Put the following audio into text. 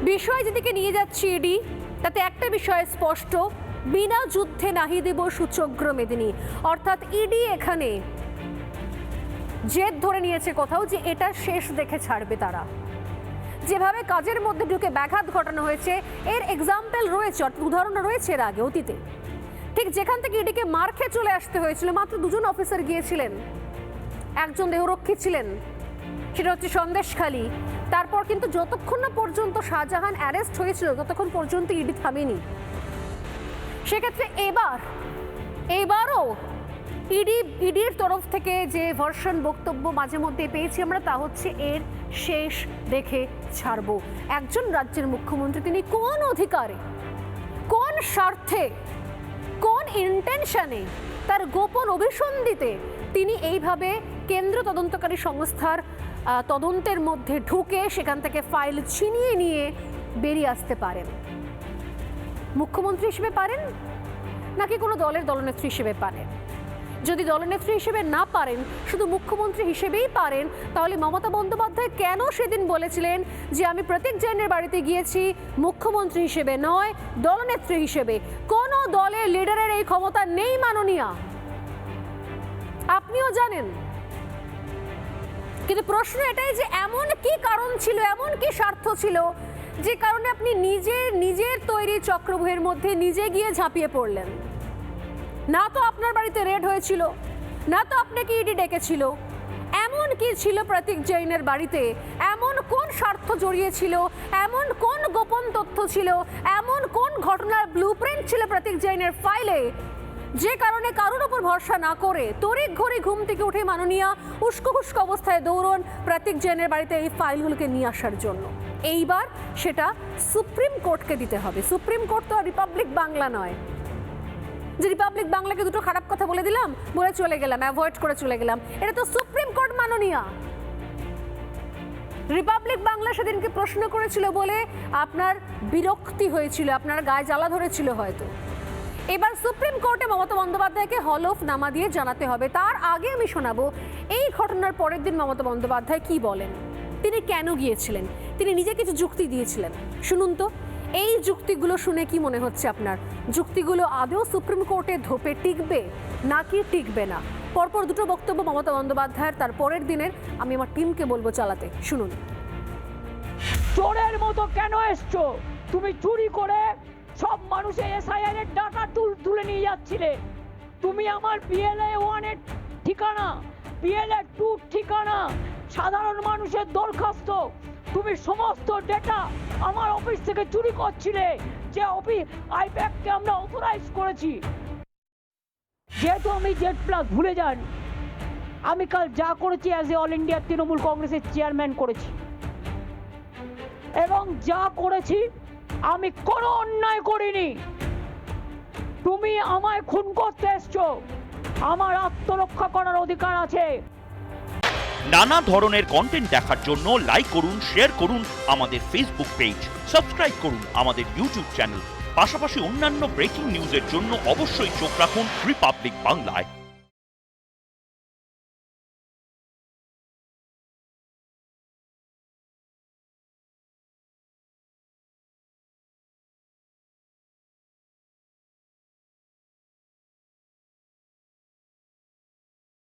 বিষয় যেদিকে নিয়ে যাচ্ছি ইডি, তাতে একটা বিষয় স্পষ্ট, বিনা যুদ্ধে নাহি দেব সূচগ্র মেদিনী। অর্থাৎ ইডি এখানে জেদ ধরে নিয়েছে কোথাও যে এটা শেষ দেখে ছাড়বে তারা। যেভাবে কাজের মধ্যে ঢুকে ব্যাঘাত ঘটানো হয়েছে এর এক্সাম্পল রয়েছে, উদাহরণ রয়েছে এর আগে অতীতে। ঠিক যেখান থেকে ইডিকে মার খেয়ে চলে আসতে হয়েছিল, মাত্র দুজন অফিসার গিয়েছিলেন, একজন দেহরক্ষী ছিলেন, সেটা হচ্ছে সন্দেশখালী। তারপর কিন্তু যতক্ষণ না পর্যন্ত শাহজাহান অ্যারেস্ট হয়েছিল ততক্ষণ পর্যন্ত ইডি থামেনি। সেক্ষেত্রে এবারও ইডির তরফ থেকে যে ভার্সন বক্তব্য মাঝে মধ্যে পেয়েছি আমরা, তা হচ্ছে এর শেষ দেখে ছাড়বো। একজন রাজ্যের মুখ্যমন্ত্রী তিনি কোন অধিকারে, কোন স্বার্থে, কোন ইন্টেনশনে, তার গোপন অভিসন্ধিতে তিনি এইভাবে কেন্দ্র তদন্তকারী সংস্থার তদন্তের মধ্যে ঢুকে সেখান থেকে ফাইল ছিনিয়ে নিয়ে বেরিয়ে আসতে পারেন? মুখ্যমন্ত্রী হিসেবে পারেন নাকি কোনো দলের দলনেত্রী হিসেবে পারেন? যদি দলনেত্রী হিসেবে না পারেন, শুধু মুখ্যমন্ত্রী হিসেবেই পারেন, তাহলে মমতা বন্দ্যোপাধ্যায় কেন সেদিন বলেছিলেন যে আমি প্রতীক জৈনের বাড়িতে গিয়েছি মুখ্যমন্ত্রী হিসেবে নয়, দলনেত্রী হিসেবে? কোন দলের লিডারের এই ক্ষমতা নেই মাননীয়া, আপনিও জানেন। কিন্তু প্রশ্ন এটাই যে এমন কি কারণ ছিল, এমন কি স্বার্থ ছিল যে কারণে আপনি নিজের তৈরি চক্রব্যূহের মধ্যে নিজে গিয়ে ঝাঁপিয়ে পড়লেন? না তো আপনার বাড়িতে রেড হয়েছিল, না তো আপনাকে ইডি ডেকেছিল। এমন কি ছিল প্রতীক জৈনের বাড়িতে? এমন কোন স্বার্থ জড়িয়ে ছিল? এমন কোন গোপন তথ্য ছিল? এমন কোন ঘটনার ব্লুপ্রিন্ট ছিল প্রতীক জৈনের ফাইলে, যে কারণে কারোর উপর ভরসা না করে তড়িঘড়ি ঘুম থেকে উঠে মাননীয়া উস্কো খুস্কো অবস্থায় দৌড়ন প্রতীক জৈনের বাড়িতে এই ফাইলগুলোকে নিয়ে আসার জন্য? এইবার সেটা সুপ্রিম কোর্টকে দিতে হবে। সুপ্রিম কোর্ট তো রিপাবলিক বাংলা নয় যে রিপাবলিক বাংলাকে দুটো খারাপ কথা বলে দিলাম, বলে চলে গেলাম, অ্যাভয়েড করে চলে গেলাম। এটা তো সুপ্রিম কোর্ট মাননীয়া। রিপাবলিক বাংলা সেদিনকে প্রশ্ন করেছিল বলে আপনার বিরক্তি হয়েছিল, আপনার গায়ে জ্বালা ধরেছিল হয়তো। এবার সুপ্রিম কোর্টে মমতা বন্দ্যোপাধ্যায়কে হলফনামা দিয়ে জানাতে হবে। তার আগে আমি শোনাবো এই ঘটনার পরের দিন মমতা বন্দ্যোপাধ্যায় কি বলেন, তিনি কেন গিয়েছিলেন, তিনি নিজে কিছু যুক্তি দিয়েছিলেন। শুনুন তো, এই যুক্তিগুলো শুনে কি মনে হচ্ছে আপনার? যুক্তিগুলো আদৌ সুপ্রিম কোর্টে ধোপে টিকবে নাকি টিকবে না? পরপর দুটো বক্তব্য মমতা বন্দ্যোপাধ্যায়ের, তার পরের দিনের। আমি আমার টিমকে বলবো চালাতে। শুনুন। চোরের মতো কেন এসছো? তুমি চুরি করে সব মানুষের এসআইআর এর ডাটা তুলে নিয়ে যাচ্ছিলে। তুমি আমার পিএলএ 1 এর ঠিকানা, পিএলএ 2 ঠিকানা, সাধারণ মানুষের দরখাস্ত, তুমি সমস্ত ডেটা আমার অফিস থেকে চুরি করছিলে, যে অফিস আইপ্যাককে আমরা অথরাইজ করেছি। যেহেতু আমি জেড প্লাস ভুলে যান, আমি কাল যা করেছি as a all India Trinamool কংগ্রেসের চেয়ারম্যান করেছি, এবং যা করেছি আমি কোনো অন্যায় করিনি। তুমি আমায় খুন করতে এসছো, আমার আত্মরক্ষা করার অধিকার আছে। নানা ধরনের কন্টেন্ট দেখার জন্য লাইক করুন, শেয়ার করুন আমাদের ফেসবুক পেজ, সাবস্ক্রাইব করুন আমাদের ইউটিউব চ্যানেল। পাশাপাশি অন্যান্য ব্রেকিং নিউজের জন্য অবশ্যই চোখ রাখুন রিপাবলিক বাংলায়।